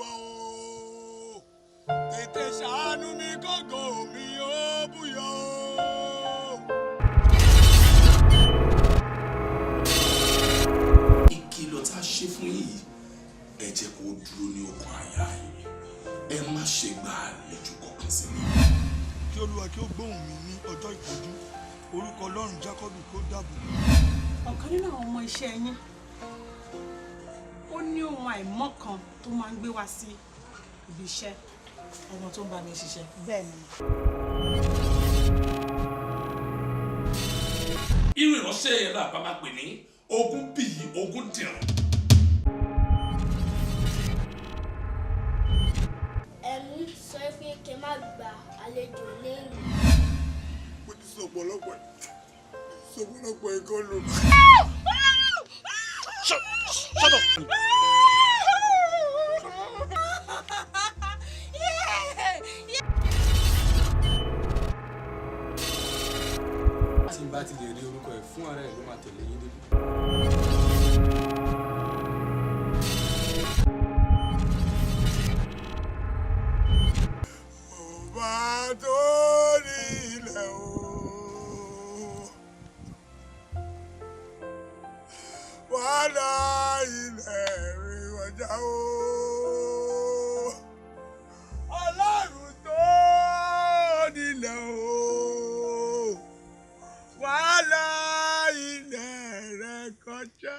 wà o. Tètè ṣàánú mi kógo mi ó búyọ. Ìkìlọ̀ tá a ṣe fún yìí ẹ jẹ́ kó dúró ní ọkàn àyà yìí. Ẹ má ṣe gba àlejò kankan sí mi. Kí Olúwa kí ó gbóhùn mi ní ọjọ́ ìpọ́njú. Orúkọ Ọlọ́run Jákọ́bù kó dáàbò. Ọ̀kan nínú àwọn ọmọ iṣẹ́ yín ó ní ohun àìmọ́ kan tó máa ń gbé wá sí ibi iṣẹ́. Ọmọ tó ń bá mi ṣiṣẹ́. Bẹ́ẹ̀ ni. Irú ìránṣẹ́ yẹn náà bá máa pè ní ogún bíyì ogún dìrùn. Ẹ̀mí sọ pé kẹ́ má gba àlejò lẹ́yìn. Mo ti sọ ọ̀pọ̀lọpọ̀ ẹ̀kọ́ lò. Shut up! Tí n bá ti lè rí orúkọ ẹ̀ fún ara ẹ̀ ló máa tẹ̀lé yín débi. Ọba tó ní ilẹ̀ o. Wàhálà ilẹ̀ rí ọjà o. Ọlọ́run tó nílẹ̀ o. Wàhálà ilẹ̀ rẹ̀ kọjá.